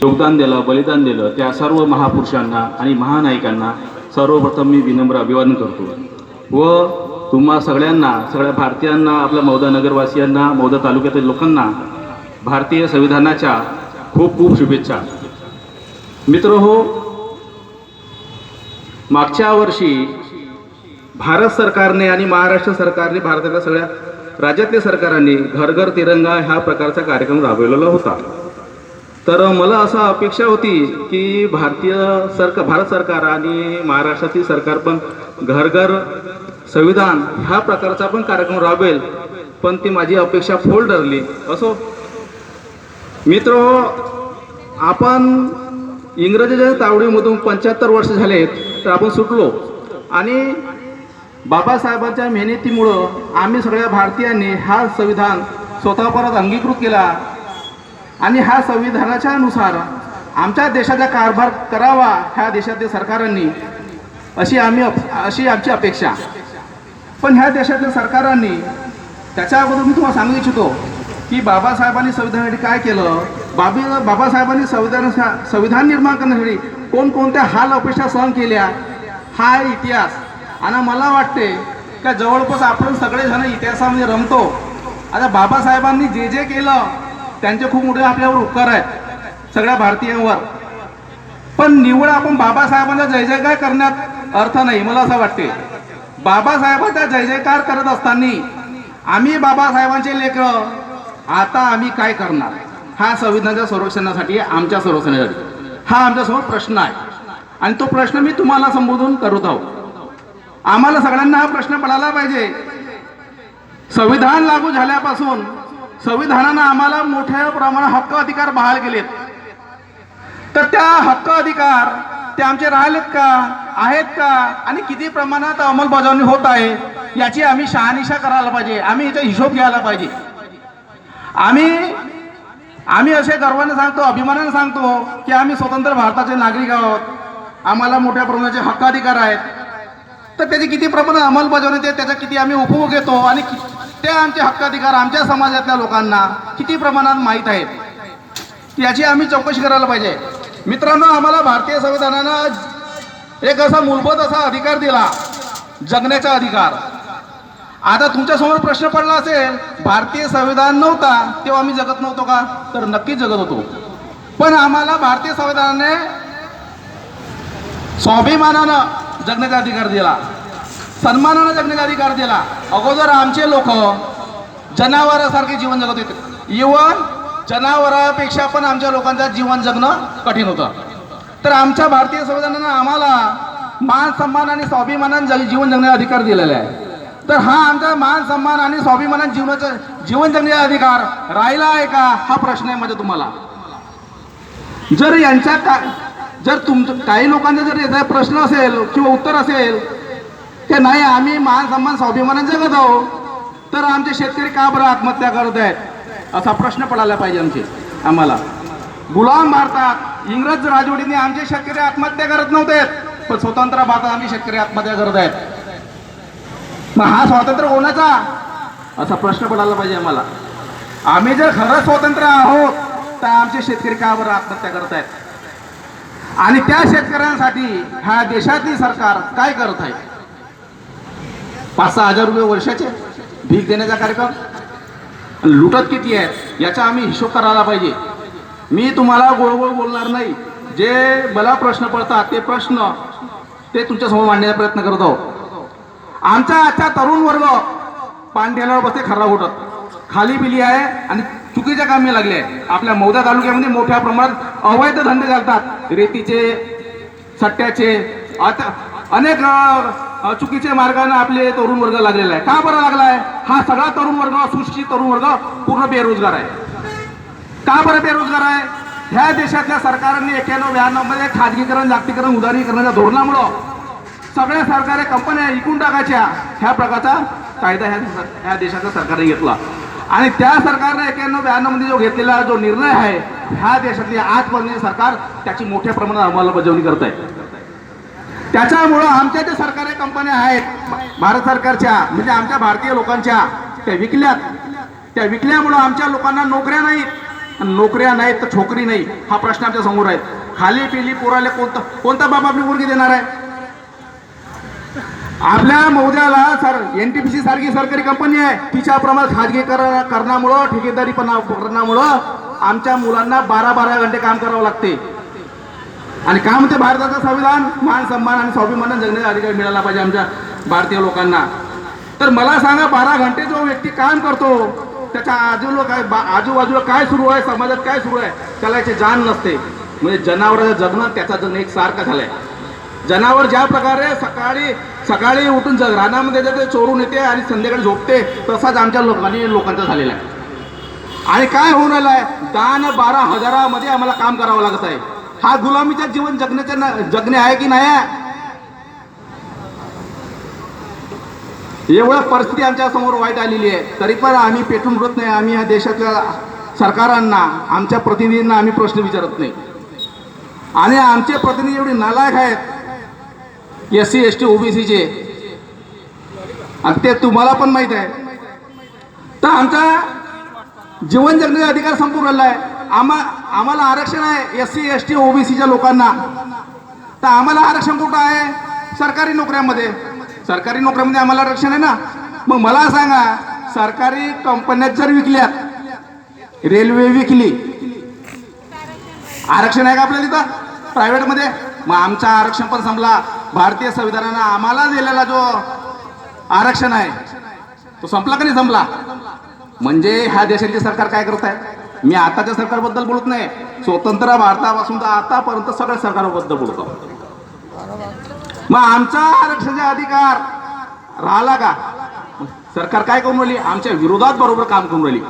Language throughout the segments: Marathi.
योगदान दिलं, बलिदान दिलं त्या सर्व महापुरुषांना आणि महानायकांना सर्वप्रथम मी विनम्र अभिवादन करतो व तुम्हा सगळ्यांना, सगळ्या भारतीयांना, आपल्या मौदा नगरवासियांना, मौदा तालुक्यातील लोकांना भारतीय संविधानाच्या खूप खूप शुभेच्छा. मित्रहो, मागच्या वर्षी भारत सरकारने आणि महाराष्ट्र सरकारने, भारताच्या सगळ्या राज्यातल्या सरकारांनी घर घर तिरंगा ह्या प्रकारचा कार्यक्रम राबवलेला होता. तर मला असं अपेक्षा होती की भारत सरकार आणि महाराष्ट्रातील सरकार पण घर घर संविधान ह्या प्रकारचा पण कार्यक्रम राबवेल, पण ती माझी अपेक्षा फोल ठरली. असो मित्रहो, आपण इंग्रजाच्या तावडीमधून 75 वर्ष झालेत तर आपण सुटलो आणि बाबासाहेबांच्या मेहनतीमुळं आम्ही सगळ्या भारतीयांनी हा संविधान स्वतः परत अंगीकृत केला आणि ह्या संविधानाच्या अनुसार आमच्या देशाचा कारभार करावा ह्या देशातील सरकारांनी, अशी आमची अपेक्षा. पण ह्या देशातील सरकारांनी, त्याच्या अगोदर मी तुम्हाला सांगू इच्छितो की बाबासाहेबांनी संविधानासाठी काय केलं. बाबासाहेबांनी संविधान निर्माण करण्यासाठी कोणकोणत्या हाल अपेक्षा सहन केल्या हा इतिहास. आणि मला वाटते का जवळपास आपण सगळेजण इतिहासामध्ये रमतो. आता बाबासाहेबांनी जे जे केलं त्यांचे खूप मोठे आपल्यावर उपकार आहेत सगळ्या भारतीयांवर, पण निवड आपण बाबासाहेबांचा जय जयकार करण्यात अर्थ नाही. मला असं वाटते बाबासाहेबांचा जय जयकार करत असताना आम्ही बाबासाहेबांचे लेकरं आता आम्ही काय करणार, हा संविधानाच्या संरक्षणासाठी, आमच्या संरक्षणासाठी हा आमच्यासमोर प्रश्न आहे. आणि तो प्रश्न मी तुम्हाला संबोधून करत आहोत. आम्हाला सगळ्यांना हा प्रश्न पडायला पाहिजे. संविधान लागू झाल्यापासून संविधानानं आम्हाला मोठ्या प्रमाणात हक्क अधिकार बहाल केलेत. तर त्या हक्क अधिकार ते आमचे राहिलेत का, आहेत का, आणि किती प्रमाणात अंमलबजावणी होत आहे याची आम्ही शहानिशा करायला पाहिजे. आम्ही याचा हिशोब घ्यायला पाहिजे. आम्ही असे गर्वाने सांगतो, अभिमानाने सांगतो की आम्ही स्वतंत्र भारताचे नागरिक आहोत, आम्हाला मोठ्या प्रमाणाचे हक्क अधिकार आहेत. तर त्याची किती प्रमाणात अंमलबजावणी होते, त्याचा किती आम्ही उपभोग घेतो आणि ते आमचे हक्क अधिकार आमच्या समाजातल्या लोकांना किती प्रमाणात माहीत आहेत याची आम्ही चौकशी करायला पाहिजे. मित्रांनो, आम्हाला भारतीय संविधानानं एक असा मूलभूत असा अधिकार दिला, जगण्याचा अधिकार. आता तुमच्यासमोर प्रश्न पडला असेल, भारतीय संविधान नव्हता तेव्हा आम्ही जगत नव्हतो का, तर नक्कीच जगत होतो. पण आम्हाला भारतीय संविधानाने स्वाभिमानानं जगण्याचा अधिकार दिला, सन्मानानं जगण्याचा अधिकार दिला. अगोदर आमचे लोक जनावरासारखे जीवन जगत होते. इव्हन जनावरापेक्षा पण आमच्या लोकांचं जीवन जगणं कठीण होतं. तर आमच्या भारतीय संविधानानं आम्हाला मान सन्मान आणि स्वाभिमानानं जीवन जगण्याचा अधिकार दिलेला आहे. तर हा आमचा मान सन्मान आणि स्वाभिमानानं जीवन जगण्याचा अधिकार राहिला आहे का, हा प्रश्न आहे माझा तुम्हाला. जर काही लोकांचा जर याचा प्रश्न असेल किंवा उत्तर असेल की नाही आम्ही मान सन्मान स्वाभिमानानं जगत आहोत, तर आमचे शेतकरी का बरं आत्महत्या करत आहेत, असा प्रश्न पडायला पाहिजे आम्हाला. गुलाम भारतात इंग्रज राजवटीने आमचे शेतकरी आत्महत्या करत नव्हते, पण स्वतंत्र भारतात आम्ही शेतकरी आत्महत्या करत आहेत. मग हा स्वातंत्र्य कोणाचा, असा प्रश्न पडायला पाहिजे आम्हाला. आम्ही जर खरंच स्वतंत्र आहोत तर आमचे शेतकरी का बरं आत्महत्या करत आहेत, आणि त्या शेतकऱ्यांसाठी ह्या देशातली सरकार काय करत आहे. 5-6 हजार रुपये वर्षाचे भीक देण्याचा कार्यक्रम, लुटत किती आहेत याचा आम्ही हिशोब करायला पाहिजे. मी तुम्हाला गोळगोळ बोलणार नाही. जे मला प्रश्न पडतात ते प्रश्न ते तुमच्यासमोर मांडण्याचा प्रयत्न करतो. आमचा आजचा तरुण वर्ग पानठेल्यावर बसते खर्रा उठत, खाली पिली आहे आणि चुकीच्या कामी लागले आहे. आपल्या मौदा तालुक्यामध्ये मोठ्या प्रमाणात अवैध धंदे चालतात, रेतीचे, सट्ट्याचे, अनेक चुकीचे मार्गाने आपले तरुण वर्ग लागलेला आहे. का बरं लागला आहे, हा सगळा तरुण वर्ग, सुशिक्षित तरुण वर्ग पूर्ण बेरोजगार आहे. का बरं बेरोजगार आहे, ह्या देशातल्या सरकारने 91-92 मध्ये खाजगीकरण, जागतिकीकरण, उदारीकरणाच्या धोरणामुळं सगळ्या सरकारी कंपन्या विकून टाकायच्या ह्या प्रकारचा कायदा ह्या देशाच्या सरकारने घेतला. आणि त्या सरकारने 91-92 मध्ये जो घेतलेला जो निर्णय आहे, ह्या देशातली आजपर्यंत सरकार त्याची मोठ्या प्रमाणात अंमलबजावणी करत आहे. त्याच्यामुळं आमच्या ज्या सरकारी कंपन्या आहेत भारत सरकारच्या, म्हणजे आमच्या भारतीय लोकांच्या, त्या विकल्यात. त्या विकल्यामुळं आमच्या लोकांना नोकऱ्या नाहीत, आणि नोकऱ्या नाहीत तर छोकरी नाही, हा प्रश्न आमच्या समोर आहे. खाली पिली पोराले कोणता बाप आपली मुलगी देणार आहे? आपल्या मौद्याला सर NTPC सारखी सरकारी कंपनी आहे, तिच्या प्रमाणात खाजगीकरणामुळं ठेकेदारीपणा करण्यामुळं आमच्या मुलांना 12-12 घंटे काम करावं लागते. आणि काय म्हणते भारताचं संविधान? मान सन्मान आणि स्वाभिमान जगण्याचा अधिकार मिळाला पाहिजे आमच्या भारतीय लोकांना. तर मला सांगा, 12 घंटे जो व्यक्ती काम करतो त्याच्या आजूबाजूला काय सुरू आहे, समाजात काय सुरू आहे, त्याला याची जाण नसते. म्हणजे जनावराचं जगणं त्याचा जगणं एक सारखं झालंय. जनावर ज्या प्रकारे सकाळी उठून रानामध्ये जाते, चोरून येते आणि संध्याकाळी झोपते, तसाच आमच्या लोकांचा झालेला आहे. आणि काय होऊन राहिलं आहे, 10-12 आम्हाला काम करावं लागत आहे. हा गुलामीचा जीवन जगणे आहे की नाही आहे? एवढं परिस्थिती आमच्या समोर वाईट आलेली आहे, तरी पण आम्ही पेटून उठत नाही. आम्ही या देशातल्या सरकारांना, आमच्या प्रतिनिधींना आम्ही प्रश्न विचारत नाही. आणि आमचे प्रतिनिधी एवढे नालायक आहेत SC ST OBCचे, आणि ते तुम्हाला पण माहित आहे. तर आमचा जीवन जगण्याचा अधिकार संपूर्ण राहिला आहे. आम्हाला आरक्षण आहे SC ST OBCच्या लोकांना. तर आम्हाला आरक्षण कुठं आहे? सरकारी नोकऱ्यामध्ये. सरकारी नोकऱ्यामध्ये आम्हाला आरक्षण आहे ना. मग मला सांगा, सरकारी कंपन्यात जर विकल्यात, रेल्वे विकली, आरक्षण आहे का आपल्या तिथं प्रायव्हेटमध्ये? मग आमचं आरक्षण पण संपला. भारतीय संविधानानं आम्हाला दिलेला जो आरक्षण आहे तो संपला का नाही संपला? म्हणजे ह्या देशातले सरकार काय करत आहे? मी आताच्या सरकारबद्दल बोलत नाही, स्वतंत्र भारतापासून तर आतापर्यंत सगळ्या सरकारबद्दल बोलतो. मग आमचा आरक्षणाचा अधिकार राहिला का? सरकार काय करून राहिली? आमच्या विरोधात बरोबर काम करून राहिली.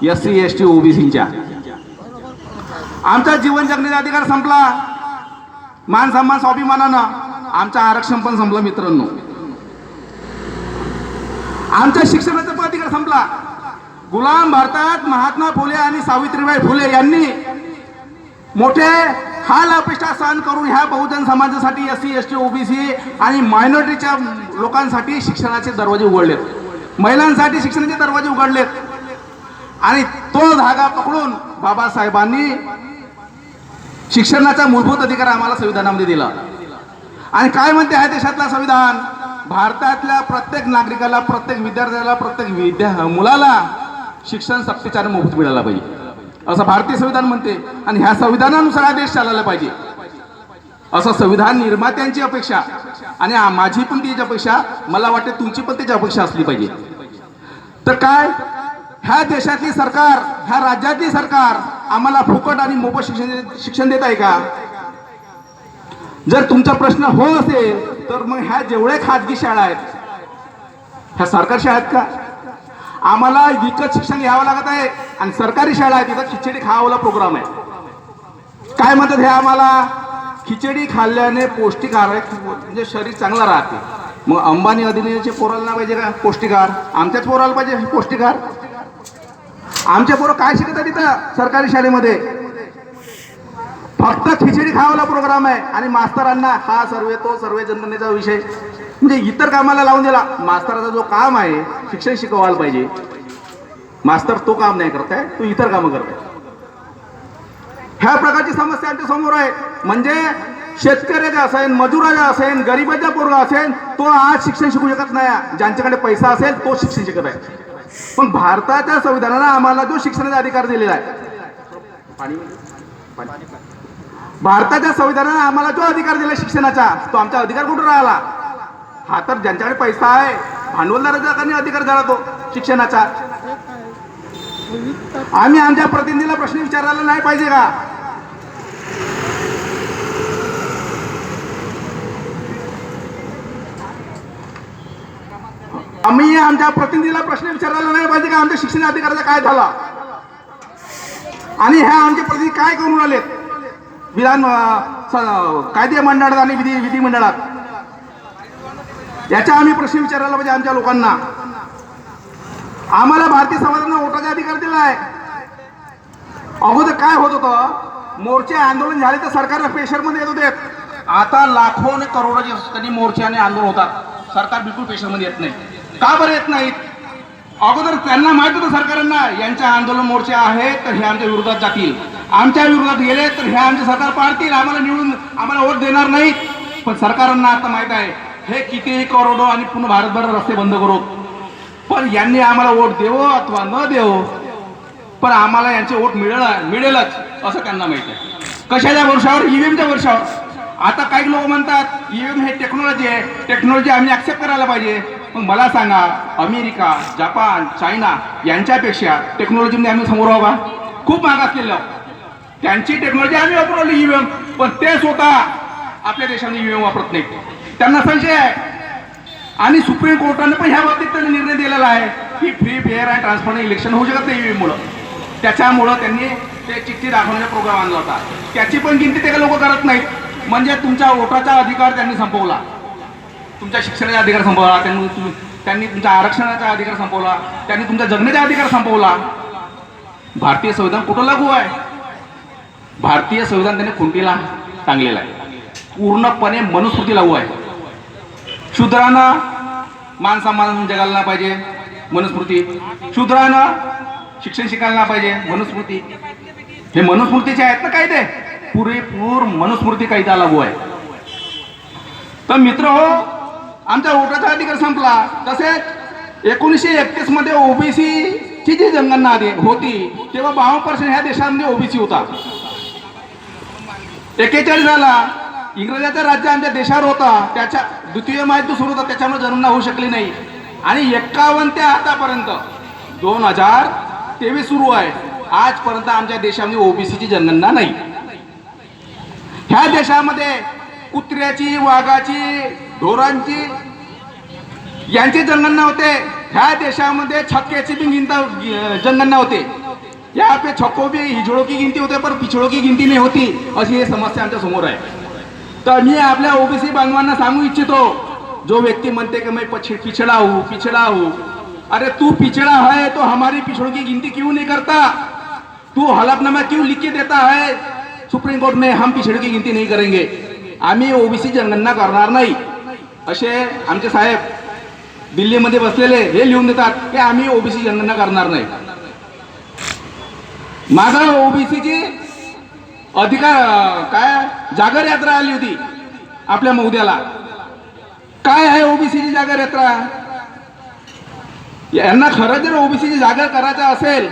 SC ST OBCच्या आमचा जीवन जगण्याचा अधिकार संपला, मान सन्मान स्वाभिमानानं. आमचं आरक्षण पण संपलं मित्रांनो. आमच्या शिक्षणाचा पण अधिकार संपला. गुलाम भारतात महात्मा फुले आणि सावित्रीबाई फुले यांनी मोठे हाल अपेक्षा सहन करून ह्या बहुजन समाजासाठी, SC ST OBC आणि मायनॉरिटीच्या लोकांसाठी शिक्षणाचे दरवाजे उघडलेत, महिलांसाठी शिक्षणाचे दरवाजे उघडलेत. आणि तो धागा पकडून बाबासाहेबांनी शिक्षणाचा मूलभूत अधिकार आम्हाला संविधानामध्ये दिला. आणि काय म्हणते आहे देशातला संविधान? भारतातल्या प्रत्येक नागरिकाला, प्रत्येक विद्यार्थ्याला, प्रत्येक मुलाला शिक्षण सक्तीच्या आणि मोफत मिळायला पाहिजे, असं भारतीय संविधान म्हणते. आणि ह्या संविधानानुसार हा देश चालायला पाहिजे, असं संविधान निर्मात्यांची अपेक्षा आणि माझी पण त्याची अपेक्षा, मला वाटते तुमची पण त्याची अपेक्षा असली पाहिजे. तर काय ह्या देशातली सरकार, ह्या राज्यातली सरकार आम्हाला फुकट आणि मोफत शिक्षण देत आहे का? जर तुमचा प्रश्न हो असेल तर मग ह्या जेवढ्या खाजगी शाळा आहेत ह्या सरकारी शाळा आहेत का? आम्हाला विकत शिक्षण घ्यावं लागत आहे. आणि सरकारी शाळा आहे तिथं खिचडी खावाला प्रोग्राम आहे. काय म्हणतात हे आम्हाला? खिचडी खाल्ल्याने पौष्टिक आहार म्हणजे शरीर चांगला राहते. मग अंबानी अदिनीचे पोराला पाहिजे का पौष्टिक आहार? आमच्याच पोराला पाहिजे पौष्टिक आहार? आमच्या पोरं काय शिकतात तिथं सरकारी शाळेमध्ये? फक्त खिचडी खावाला प्रोग्राम आहे. आणि मास्तरांना हा सर्वे तो सर्वे जनतेचा विषय, म्हणजे इतर कामाला लावून दिला. मास्तराचा जो काम आहे शिक्षण शिकवायला पाहिजे, मास्तर तो काम नाही करत आहे, तो इतर कामं करत आहे. ह्या प्रकारची समस्या आमच्या समोर आहे. म्हणजे शेतकऱ्याचा असेल, मजुराचा असेल, गरीबाचा पोरगा असेल, तो आज शिक्षण शिकू शकत नाही. ज्यांच्याकडे पैसा असेल तो शिक्षण शिकत आहे. पण भारताच्या संविधानानं आम्हाला जो शिक्षणाचा अधिकार दिलेला आहे, भारताच्या संविधानानं आम्हाला जो अधिकार दिला शिक्षणाचा, तो आमचा अधिकार कुठं राहिला? हा तर ज्यांच्याकडे पैसा आहे, भांडवलदाराचा अधिकार झाला तो शिक्षणाचा. आम्ही आमच्या प्रतिनिधीला प्रश्न विचारायला नाही पाहिजे का? आम्ही आमच्या प्रतिनिधीला प्रश्न विचारायला नाही पाहिजे का आमच्या शिक्षण अधिकाराचा काय झाला? आणि ह्या आमचे प्रतिनिधी काय करून आले विधान कायदे मंडळात आणि विधिमंडळात? याचा आम्ही प्रश्न विचारायला पाहिजे आमच्या लोकांना. आम्हाला भारतीय समाजानं वोटाचा अधिकार दिला आहे. अगोदर काय होत होतं? मोर्चे आंदोलन झाले तर सरकार प्रेशरमध्ये येत होते. आता लाखो आणि करोडोचे त्यांनी मोर्चे आणि आंदोलन होतात, सरकार बिलकुल प्रेशरमध्ये येत नाही. का बरं येत नाहीत? अगोदर त्यांना माहित होतं सरकारांना यांच्या आंदोलन मोर्चे आहेत तर हे आमच्या विरोधात जातील, आमच्या विरोधात गेले तर हे आमचे सरकार पाडतील, आम्हाला निवडून आम्हाला वोट देणार नाहीत. पण सरकारांना आता माहित आहे हे कितीही करोडो आणि पूर्ण भारतभर रस्ते बंद करू, पण यांनी आम्हाला वोट देवो अथवा न देवो पण आम्हाला यांचे वोट मिळेलच असं त्यांना माहित आहे. कशाच्या वर्षावर? ईव्हीएमच्या वर्षावर. आता काही लोक म्हणतात ईव्हीएम हे टेक्नॉलॉजी आहे, टेक्नॉलॉजी आम्ही ऍक्सेप्ट करायला पाहिजे. मग मला सांगा, अमेरिका, जपान, चायना यांच्यापेक्षा टेक्नॉलॉजीमध्ये आम्ही समोर आहोत का? खूप मागासलेलं. त्यांची टेक्नॉलॉजी आम्ही वापरली ईव्हीएम, पण ते स्वतः आपल्या देशाने ईव्हीएम वापरत नाहीत. त्यांना संशय आहे. आणि सुप्रीम कोर्टाने पण ह्या बाबतीत त्यांनी निर्णय दिलेला आहे की free, fair and transparent election होऊ शकत नाही ईव्हीएममुळं. त्याच्यामुळं त्यांनी ते चिठ्ठी दाखवण्याचा प्रोग्राम आणला होता. त्याची पण गिनती ते लोक करत नाहीत. म्हणजे तुमच्या वोटाचा अधिकार त्यांनी संपवला, तुमच्या शिक्षणाचा अधिकार संपवला, त्यांनी तुमच्या आरक्षणाचा अधिकार संपवला, त्यांनी तुमच्या जगण्याचा अधिकार संपवला. भारतीय संविधान कुठं लागू आहे? भारतीय संविधान त्यांनी खुंटीला टांगलेलं आहे. पूर्णपणे मनुस्मृती लागू आहे. शूद्रानं मान सन्मान जगायला पाहिजे, मनुस्मृती. शूद्रानं शिक्षण शिकायला पाहिजे, मनुस्मृती. हे मनुस्मृतीचे आहेत ना कायदे, पुरेपूर मनुस्मृती कायदा लागू आहे. तर मित्र हो, आमचा वोटाचा अधिकार संपला. तसेच 1931 मध्ये ओबीसीची जी जनगणना होती तेव्हा 52% ह्या देशामध्ये ओबीसी होता. 41 झाला, इंग्रजाचा राज्य आमच्या देशावर होता, त्याच्या द्वितीय महायुद्ध सुरू होता, त्याच्यामुळे जनगणना होऊ शकली नाही. आणि 51 ते आतापर्यंत 2023 सुरू आहे, आजपर्यंत आमच्या देशामध्ये ओबीसीची जनगणना नाही. ह्या देशामध्ये कुत्र्याची, वाघाची, ढोरांची यांची जनगणना होते. ह्या देशामध्ये छक्क्याची भी जनगणना होते. यहाँ पे छक्कों भी हिजड़ों की गिनती होते पर पिछड़ों की गिनती नहीं होती. अशी ही समस्या आमच्या समोर आहे. तर मी आपल्या ओबीसी बांधवांना सांगू इच्छितो, जो व्यक्ति म्हणते कि मैं पिछड़ा हूँ, अरे तू पिछड़ा है तो हमारी पिछड़ों की गिनती क्यों नहीं करता? तू हलफनामा क्यों लिख के देता है सुप्रीम कोर्ट में? हम पिछड़ों की गिनती नहीं करेंगे, आम्ही ओबीसी जनगणना करणार नाही, असे आमचे साहेब दिल्लीमध्ये बसलेले हे लिहून देतात की आम्ही ओबीसी जनगणना करणार नाही. मागा ओबीसीची अधिकार काय जागर यात्रा आली होती आपल्या मौद्याला. काय आहे ओबीसीची जागर यात्रा? यांना खरं जर ओबीसीची जागर करायचा असेल,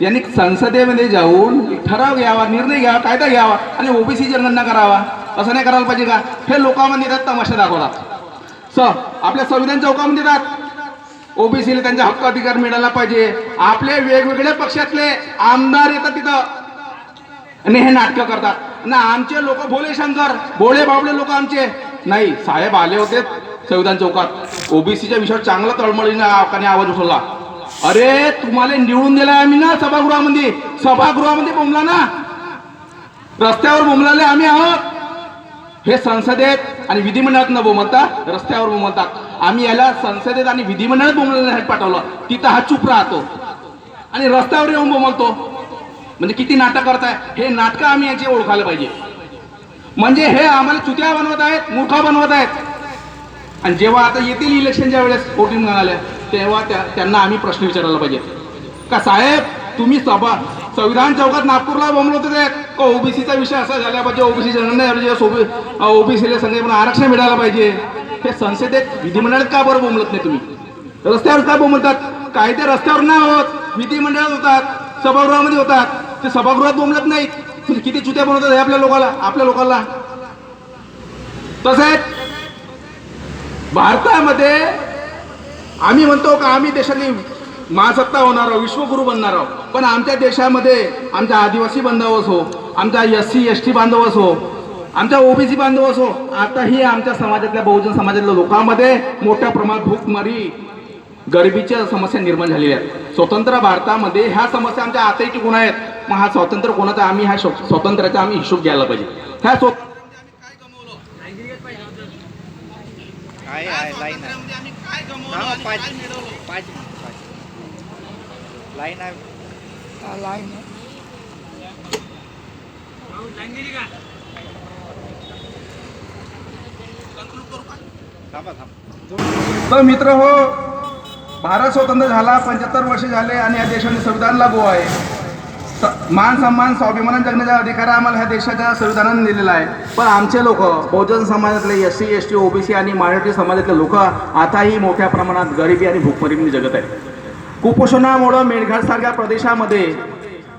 यांनी संसदेमध्ये जाऊन ठराव घ्यावा, निर्णय घ्यावा, कायदा घ्यावा आणि ओबीसी जनगणना करावा. असं नाही करायला पाहिजे का? हे लोकांमध्ये येतात, तमाशा दाखवतात. आपल्या संविधान चौकामध्ये येतात, ओबीसीला त्यांचा हक्क अधिकार मिळाला पाहिजे. आपले वेगवेगळ्या पक्षातले आमदार येतात तिथं आणि हे नाटकं करतात ना. आमचे लोक भोले शंकर, भोळे बाबळे लोक आमचे नाही. साहेब आले होते संविधान चौकात, ओबीसीच्या विषयावर चांगला तळमळीने आवाज उठवला. अरे तुम्हाला निवडून दिला आम्ही ना सभागृहामध्ये बोंबला ना, रस्त्यावर बोंबलाले आम्ही आहोत. हे संसदेत आणि विधिमंडळात न बोंबलता रस्त्यावर बोंबलतात. आम्ही याला संसदेत आणि विधिमंडळात बोंबलण्यासाठी पाठवलं, तिथं हा चूप राहतो आणि रस्त्यावर येऊन बोंबलतो. म्हणजे किती नाटक करताय? हे नाटक आम्ही याची ओळखायला पाहिजे. म्हणजे हे आम्हाला चुत्या बनवत आहेत, मूर्खा बनवत आहेत. आणि जेव्हा आता येतील इलेक्शनच्या वेळेस वोटिंग आल्या तेव्हा त्यांना आम्ही प्रश्न विचारायला पाहिजे का साहेब तुम्ही संविधान चौकात नागपूरला बोंबलो होते का ओबीसीचा विषय असा झाला पाहिजे, ओबीसी जनगणना, ओबीसीला संघ आरक्षण मिळायला पाहिजे. हे संसदेत विधिमंडळात का बरं बोंबलत नाही तुम्ही? रस्त्यावर का बोंबलतात? कायदे रस्त्यावर नाही होत, विधिमंडळात होतात, सभागृहामध्ये होतात. ते सभागृहात बोंबलत नाहीत. किती चुत्या बनवतात हे आपल्या लोकांना. तसेच भारतामध्ये आम्ही म्हणतो का आम्ही देशातली महासत्ता होणार आहोत, विश्वगुरु बनणार आहोत. पण आमच्या देशामध्ये आमच्या आदिवासी बांधव असो, आमच्या SC ST बांधव असो, आमच्या ओबीसी बांधव असो, आताही आमच्या समाजातल्या बहुजन समाजातल्या लोकांमध्ये मोठ्या प्रमाणात भूकमारी, गरिबीच्या समस्या निर्माण झालेल्या आहेत. स्वतंत्र भारतामध्ये ह्या समस्या आमच्या आताही टिकून आहेत. मग हा स्वातंत्र्य कोणाचा? आम्ही ह्या स्वातंत्र्याचा आम्ही हिशोब घ्यायला पाहिजे. ह्या तर मित्र हो, भारत स्वतंत्र झाला, 75 वर्ष झाले आणि या देशाने संविधान लागू आहे. मान सन्मान स्वाभिमान जगण्याचा अधिकार आम्हाला ह्या देशाच्या संविधानाने दिलेला आहे. पण आमचे लोक, बहुजन समाजातले SC ST OBC आणि मायनॉरिटी समाजातले लोक आताही मोठ्या प्रमाणात गरिबी आणि भूकमरीने जगत आहेत. कुपोषणामुळं मेळघाटसारख्या प्रदेशामध्ये,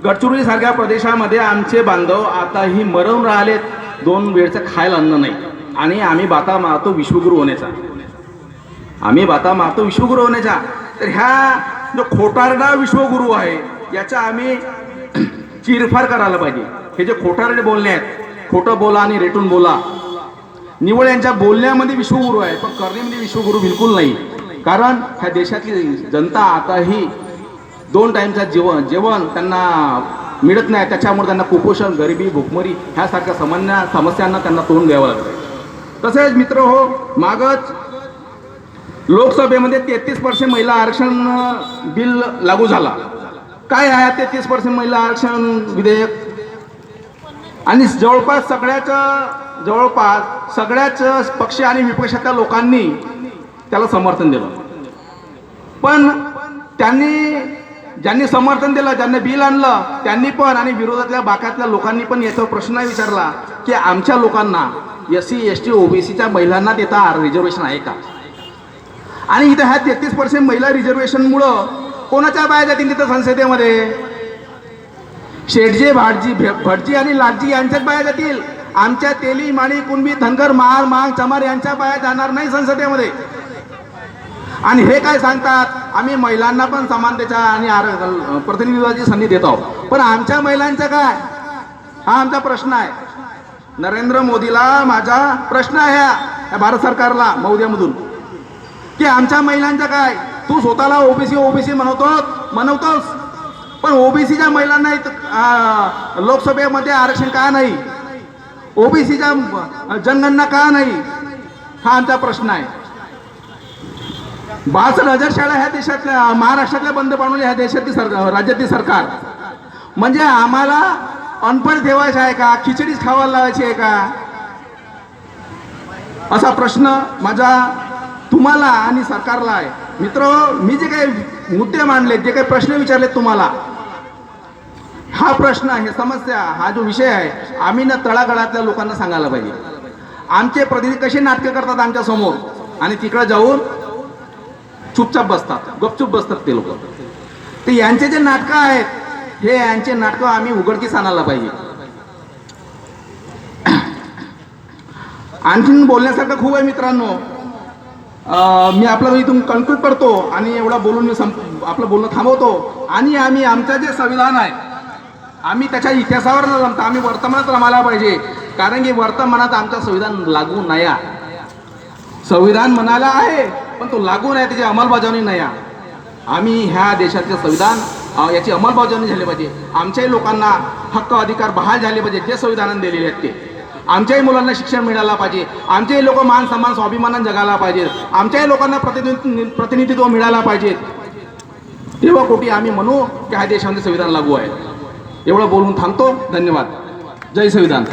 गडचिरोलीसारख्या प्रदेशामध्ये आमचे बांधव आताही मरून राहिलेत. 2 वेळचं खायला अन्न नाही. आणि आम्ही बाता मारतो विश्वगुरू होण्याचा. तर ह्या जो खोटारडा विश्वगुरू आहे याचा आम्ही चिरफार करायला पाहिजे. हे जे खोटारडे बोलणे आहेत, खोटं बोला आणि रेटून बोला, निवड यांच्या बोलण्यामध्ये विश्वगुरू आहे पण करण्यामध्ये विश्वगुरू बिलकुल नाही. कारण ह्या देशातली जनता आताही 2 टाईमचा जेवण त्यांना मिळत नाही. त्याच्यामुळे त्यांना कुपोषण, गरिबी, भूकमरी ह्यासारख्या समस्यांना त्यांना तोंड द्यावं लागतं. तसेच मित्र हो, मागच लोकसभेमध्ये 33% महिला आरक्षण बिल लागू झाला. काय आहे 33% महिला आरक्षण विधेयक? आणि जवळपास सगळ्याच पक्ष आणि विपक्षातल्या लोकांनी त्याला समर्थन दिलं. पण ज्यांनी समर्थन दिलं, ज्यांनी बिल आणलं त्यांनी पण, आणि विरोधातल्या बाकातल्या लोकांनी पण याच्यावर प्रश्न विचारला की आमच्या लोकांना, SC ST OBCच्या महिलांना देता रिझर्वेशन आहे का? आणि इथं ह्या 33% महिला रिझर्वेशनमुळं कोणाच्या बाया जातील तिथं संसदेमध्ये? शेठजी, भटजी आणि लाटजी यांच्याच बाया जातील. आमच्या तेली, माळी, कुणबी, धनगर, महार, मांग, चमार यांच्या बाया जाणार नाही संसदेमध्ये. आणि हे काय सांगतात, आम्ही महिलांना पण समानतेच्या आणि प्रतिनिधित्वाची संधी देत आहोत. पण आमच्या महिलांचं काय? हा आमचा प्रश्न आहे. नरेंद्र मोदीला माझा प्रश्न आहे, या भारत सरकारला महोदयामधून, की आमच्या महिलांचं काय? तू स्वतःला ओबीसी म्हणवतोस, पण ओबीसीच्या महिलांना लोकसभेमध्ये आरक्षण का नाही? ओबीसीच्या जनगणना का नाही? हा आमचा प्रश्न आहे. 62,000 शाळा ह्या देशातल्या, महाराष्ट्रातल्या बंद पाडवल्या ह्या देशातली राज्यातली सरकार. म्हणजे आम्हाला अनपढ ठेवायचं आहे का? खिचडीच खावायला लावायची आहे का? असा प्रश्न माझा तुम्हाला आणि सरकारला आहे. मित्र, मी जे काही मुद्दे मांडले, जे काही प्रश्न विचारले तुम्हाला, हा प्रश्न, हे समस्या, हा जो विषय आहे, आम्ही ना तळागाळातल्या लोकांना सांगायला पाहिजे. आमचे प्रतिनिधी कसे नाटकं करतात आमच्या समोर आणि तिकडे जाऊन चुपचाप बसतात, गपचूप बसतात ते लोक. तर यांचे जे नाटकं आहेत, हे यांचे नाटकं आम्ही उघडकीस आणायला पाहिजे. आणखीन बोलण्यासारखं खूप आहे मित्रांनो. मी आपलं इथून कन्क्लूड करतो आणि एवढा बोलून मी आपलं बोलणं थांबवतो. आणि आम्ही आमचं जे संविधान आहे, आम्ही त्याच्या इतिहासावर न जमता आम्ही वर्तमानात रमायला पाहिजे. कारण की वर्तमानात आमचं संविधान लागू नाही. संविधान म्हणायला आहे पण तो लागू नाही, त्याची अंमलबजावणी नाही. आम्ही ह्या देशाचे संविधान याची अंमलबजावणी झाली पाहिजे. आमच्याही लोकांना हक्क अधिकार बहाल झाले पाहिजे जे संविधानाने दिलेले आहेत ते. आमच्याही मुलांना शिक्षण मिळायला पाहिजे. आमच्याही लोक मान सन्मान स्वाभिमानाने जगायला पाहिजेत. आमच्याही लोकांना प्रतिनिधित्व मिळायला पाहिजे. तेव्हा कोटी आम्ही म्हणू की ह्या देशामध्ये संविधान लागू आहे. एवढं बोलून थांबतो. धन्यवाद. जय संविधान.